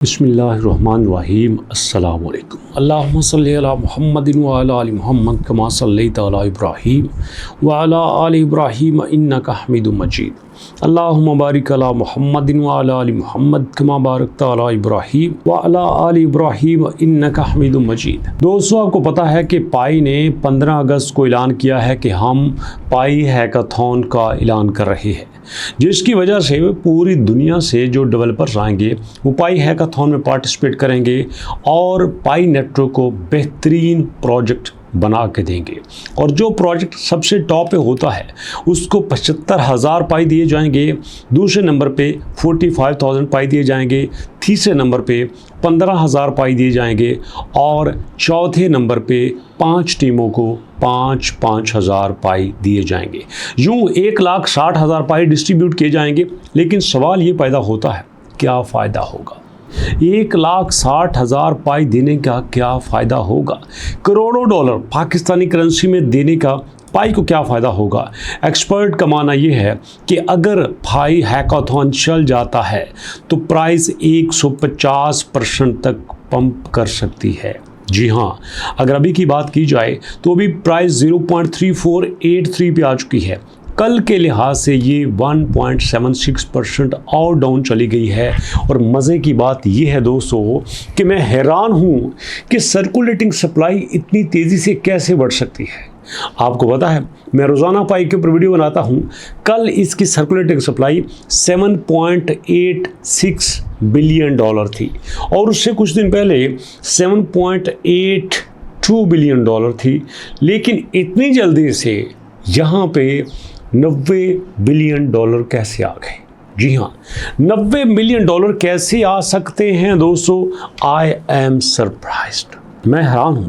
बिस्मिल्लाहिर्रहमानिर्रहीम अस्सलामु अलैकुम अल्लाहुम्मा सल्लि अला मुहम्मदिन व अला आलि मुहम्मद कमा सल्लैता अला इब्राहीम व अला आलि इब्राहीम इन्नका हमीदुम मजीद अल्लाहुम्मा बारिक अला मुहम्मदिन व अला आलि मुहम्मद कमा बारकता अला इब्राहीम व अला आलि इब्राहीम इन्नका हमीदुम मजीद। दोस्तों, आपको पता है कि पाई ने 15 अगस्त को ऐलान किया है कि हम पाई हैकाथॉन का ऐलान कर रहे हैं, जिसकी वजह से पूरी दुनिया से जो डेवलपर्स आएंगे वो पाई हैकाथॉन में पार्टिसिपेट करेंगे और पाई नेटवर्क को बेहतरीन प्रोजेक्ट बना के देंगे। और जो प्रोजेक्ट सबसे टॉप पे होता है उसको 75,000 पाई दिए जाएंगे, दूसरे नंबर पे 45,000 पाई दिए जाएंगे, तीसरे नंबर पे 15,000 पाई दिए जाएंगे और चौथे नंबर पे 5 टीमों को 5,000 पाई दिए जाएंगे। यूँ 1,60,000 पाई डिस्ट्रीब्यूट किए जाएंगे। लेकिन सवाल ये पैदा होता है, क्या फ़ायदा होगा? 1,60,000 पाई देने का क्या फ़ायदा होगा? करोड़ों डॉलर पाकिस्तानी करेंसी में देने का पाई को क्या फ़ायदा होगा? एक्सपर्ट का मानना ये है कि अगर पाई हैकाथॉन चल जाता है तो प्राइस 150% तक पंप कर सकती है। जी हाँ, अगर अभी की बात की जाए तो अभी प्राइस 0.3483 पे आ चुकी है। कल के लिहाज से ये 1.76% और डाउन चली गई है। और मज़े की बात यह है दोस्तों कि मैं हैरान हूँ कि सर्कुलेटिंग सप्लाई इतनी तेज़ी से कैसे बढ़ सकती है। आपको पता है, मैं रोज़ाना पाई के ऊपर वीडियो बनाता हूँ। कल इसकी सर्कुलेटिंग सप्लाई 7.86 बिलियन डॉलर थी और उससे कुछ दिन पहले 7.82 बिलियन डॉलर थी। लेकिन इतनी जल्दी से यहाँ पे 90 बिलियन डॉलर कैसे आ गए? जी हाँ, 90 बिलियन डॉलर कैसे आ सकते हैं दोस्तों? आई एम सरप्राइज्ड, मैं हैरान हूँ।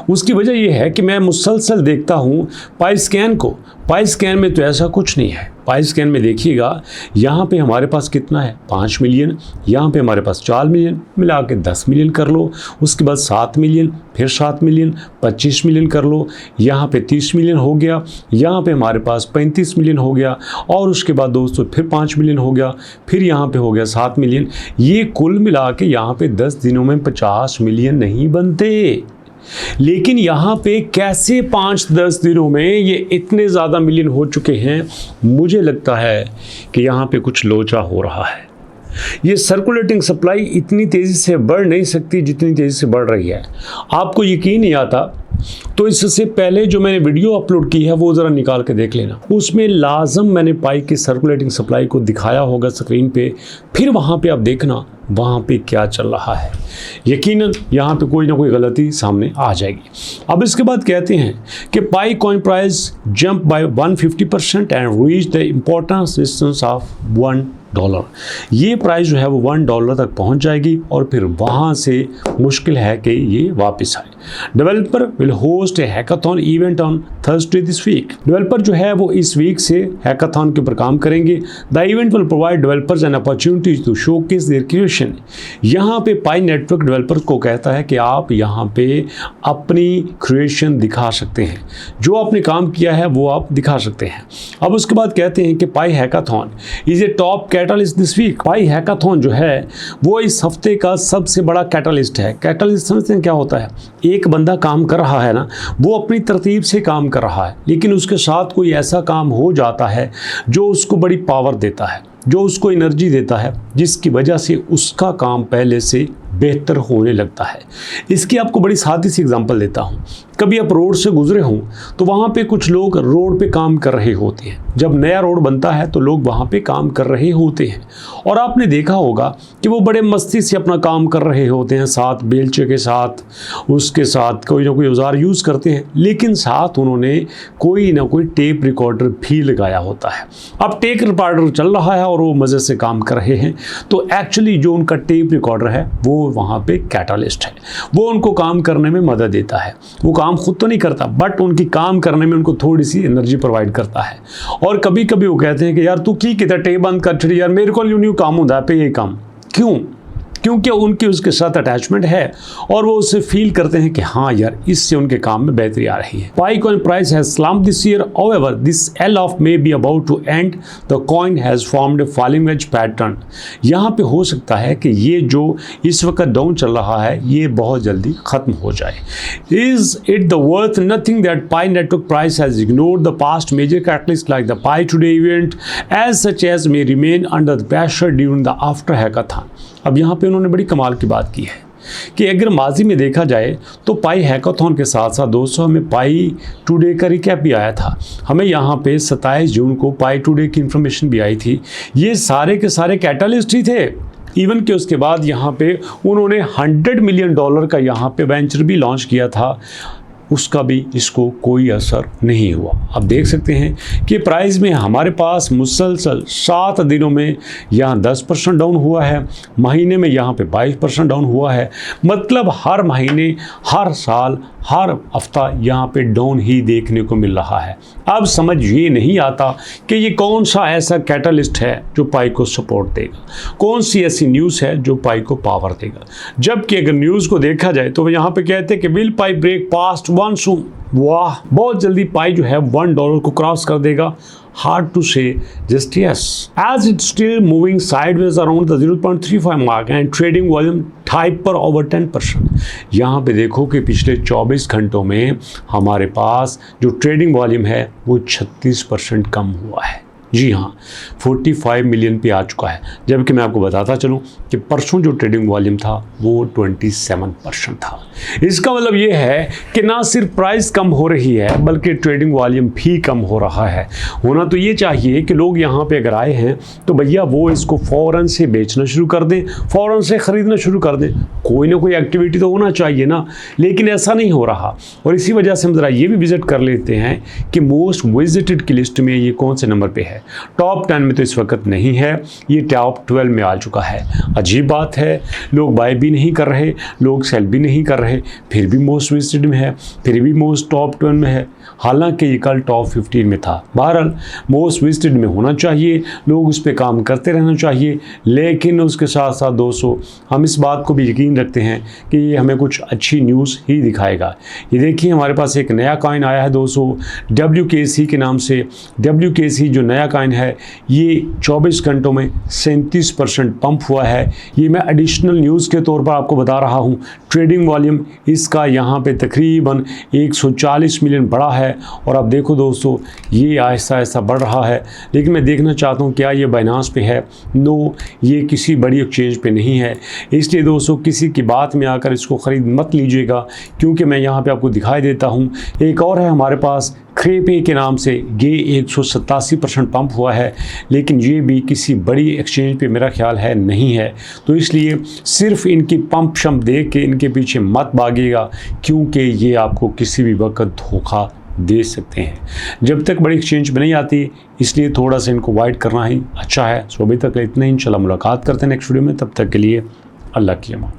उसकी वजह यह है कि मैं मुसलसल देखता हूँ पाई स्कैन को। पाई स्कैन में तो ऐसा कुछ नहीं है। पाई स्कैन में देखिएगा, यहाँ पे हमारे पास कितना है? 5 मिलियन, यहाँ पे हमारे पास 4 मिलियन, मिला के 10 मिलियन कर लो। उसके बाद 7 मिलियन, फिर 7 मिलियन, 25 मिलियन कर लो। यहाँ पे 30 मिलियन हो गया, यहाँ पे हमारे पास 35 मिलियन हो गया और उसके बाद दोस्तों फिर 5 मिलियन हो गया, फिर यहाँ पे हो गया 7 मिलियन। ये कुल मिला के यहाँ पे 10 दिनों में 50 मिलियन नहीं बनते। लेकिन यहाँ पे कैसे 5-10 दिनों में ये इतने ज़्यादा मिलियन हो चुके हैं? मुझे लगता है कि यहाँ पे कुछ लोचा हो रहा है। ये सर्कुलेटिंग सप्लाई इतनी तेज़ी से बढ़ नहीं सकती जितनी तेज़ी से बढ़ रही है। आपको यकीन नहीं आता तो इससे पहले जो मैंने वीडियो अपलोड की है वो ज़रा निकाल के देख लेना। उसमें लाजम मैंने पाई की सर्कुलेटिंग सप्लाई को दिखाया होगा स्क्रीन पे, फिर वहाँ पे आप देखना वहाँ पे क्या चल रहा है। यकीनन यहाँ पे कोई ना कोई गलती सामने आ जाएगी। अब इसके बाद कहते हैं कि Pi coin price jump by 150% and reach the important resistance of $1। ये प्राइस जो है वो $1 तक पहुंच जाएगी और फिर वहां से मुश्किल है कि ये वापस आए। Developer will host a hackathon event on Thursday this week. Developer जो है वो इस वीक से हैकाथॉन के ऊपर काम करेंगे। The event will provide developers an opportunity to showcase their creation. यहाँ पे पाई नेटवर्क डेवलपर्स को कहता है कि आप यहाँ पे अपनी क्रिएशन दिखा सकते हैं, जो आपने काम किया है वो आप दिखा सकते हैं। अब उसके बाद कहते हैं कि Pi hackathon is a top catalyst this week. Pi hackathon जो है वो इस हफ्ते का सबसे बड़ा कैटलिस्ट है। कैटलिस्ट समझते हैं क्या होता है? एक बंदा काम कर रहा है ना, वो अपनी तरतीब से काम कर रहा है, लेकिन उसके साथ कोई ऐसा काम हो जाता है जो उसको बड़ी पावर देता है, जो उसको एनर्जी देता है, जिसकी वजह से उसका काम पहले से बेहतर होने लगता है। इसकी आपको बड़ी सादी सी एग्जांपल देता हूँ। कभी आप रोड से गुजरे हों तो वहाँ पे कुछ लोग रोड पे काम कर रहे होते हैं। जब नया रोड बनता है तो लोग वहाँ पे काम कर रहे होते हैं और आपने देखा होगा कि वो बड़े मस्ती से अपना काम कर रहे होते हैं, साथ बेलचे के साथ, उसके साथ कोई ना कोई औजार यूज़ करते हैं, लेकिन साथ उन्होंने कोई ना कोई टेप रिकॉर्डर भी लगाया होता है। अब टेप रिकॉर्डर चल रहा है और वो मज़े से काम कर रहे हैं, तो एक्चुअली जो उनका टेप रिकॉर्डर है वो वहाँ पे कैटलिस्ट है। वो उनको काम करने में मदद देता है। वो काम खुद तो नहीं करता, बट उनकी काम करने में उनको थोड़ी सी एनर्जी प्रोवाइड करता है। और कभी कभी वो कहते हैं कि यार तू की कहता टेप बंद कर छड़ी यार, मेरे को यूं काम होता है पे ये काम क्यों क्योंकि उनके उसके साथ अटैचमेंट है और वो उससे फील करते हैं कि हाँ यार, इससे उनके काम में बेहतरी आ रही है। Pi coin price has slumped this year, however this sell-off may be about to end. The coin has formed a falling wedge pattern. यहाँ पे हो सकता है कि ये जो इस वक्त डाउन चल रहा है ये बहुत जल्दी खत्म हो जाए। Is it the worth nothing that Pi network price has ignored the past major catalysts like the Pi Today event as such as may remain under the pressure during the after hackathon? अब यहाँ पे उन्होंने बड़ी कमाल की बात की है कि अगर माजी में देखा जाए तो पाई हैकाथॉन के साथ साथ दोस्तों हमें पाई टुडे का रिकैप भी आया था। हमें यहाँ पे 27 जून को पाई टुडे की इन्फॉर्मेशन भी आई थी। ये सारे के सारे कैटलिस्ट ही थे। इवन के उसके बाद यहाँ पे उन्होंने $100 मिलियन का यहाँ पे वेंचर भी लॉन्च किया था, उसका भी इसको कोई असर नहीं हुआ। अब देख सकते हैं कि प्राइस में हमारे पास मुसलसल 7 दिनों में यहाँ 10% डाउन हुआ है, महीने में यहाँ पे 22% डाउन हुआ है। मतलब हर महीने, हर साल, हर हफ्ता यहाँ पे डाउन ही देखने को मिल रहा है। अब समझ ये नहीं आता कि ये कौन सा ऐसा कैटलिस्ट है जो पाई को सपोर्ट देगा, कौन सी ऐसी न्यूज़ है जो पाई को पावर देगा। जबकि अगर न्यूज़ को देखा जाए तो यहाँ पे कहते हैं कि will Pi break past one soon. वाह, बहुत जल्दी पाई जो है $1 को क्रॉस कर देगा। Hard to say just yes, as it's still moving sideways around the 0.35 mark and trading volume hyper over 10%। यहाँ पे देखो कि पिछले 24 घंटों में हमारे पास जो ट्रेडिंग वॉल्यूम है वो 36% कम हुआ है। जी हाँ, 45 मिलियन पे आ चुका है। जबकि मैं आपको बताता चलूँ कि परसों जो ट्रेडिंग वॉल्यूम था वो 27% था। इसका मतलब ये है कि ना सिर्फ प्राइस कम हो रही है बल्कि ट्रेडिंग वॉल्यूम भी कम हो रहा है। होना तो ये चाहिए कि लोग यहाँ पे अगर आए हैं तो भैया वो इसको फ़ौरन से बेचना शुरू कर दें, फ़ौरन से ख़रीदना शुरू कर दें। कोई ना कोई एक्टिविटी तो होना चाहिए ना, लेकिन ऐसा नहीं हो रहा। और इसी वजह से हम ज़रा ये भी विज़िट कर लेते हैं कि मोस्ट विजिटेड की लिस्ट में ये कौन से नंबर पे है। टॉप 10 में तो इस वक्त नहीं है, ये टॉप 12 में आ चुका है। अजीब बात है, लोग बाय भी नहीं कर रहे, लोग सेल भी नहीं कर रहे, फिर भी मोस्ट विजिटेड में है, फिर भी मोस्ट टॉप 12 में है। हालांकि ये कल टॉप 15 में था। बहरहाल मोस्ट विजिटेड में होना चाहिए, लोग उस पर काम करते रहना चाहिए। लेकिन उसके साथ साथ दोस्तों हम इस बात को भी यकीन रखते हैं कि ये हमें कुछ अच्छी न्यूज़ ही दिखाएगा। ये देखिए हमारे पास एक नया कॉइन आया है दोस्तों, WKC के नाम से। WKC जो नया कॉइन है ये 24 घंटों में 37% पंप हुआ है। ये मैं एडिशनल न्यूज़ के तौर पर आपको बता रहा हूँ। ट्रेडिंग वॉल्यूम इसका यहाँ पे तकरीबन 140 मिलियन बड़ा है। और अब देखो दोस्तों ये आहिस्ता आहिस्ता बढ़ रहा है। लेकिन मैं देखना चाहता हूँ क्या ये बाइनांस पे है। नो, ये किसी बड़ी एक्सचेंज पे नहीं है। इसलिए दोस्तों किसी की बात में आकर इसको ख़रीद मत लीजिएगा, क्योंकि मैं यहाँ पे आपको दिखाई देता हूँ। एक और है हमारे पास क्रेपे के नाम से, ये 187% पंप हुआ है, लेकिन ये भी किसी बड़ी एक्सचेंज पे मेरा ख्याल है नहीं है। तो इसलिए सिर्फ इनकी पंप शम्प देख के इनके पीछे मत भागिएगा, क्योंकि ये आपको किसी भी वक्त धोखा दे सकते हैं। जब तक बड़ी एक्सचेंज में नहीं आती, इसलिए थोड़ा सा इनको अवॉइड करना ही अच्छा है। सो अभी तक इतना ही, इंशाल्लाह मुलाकात करते हैं नेक्स्ट वीडियो में। तब तक के लिए अल्लाह की अमान।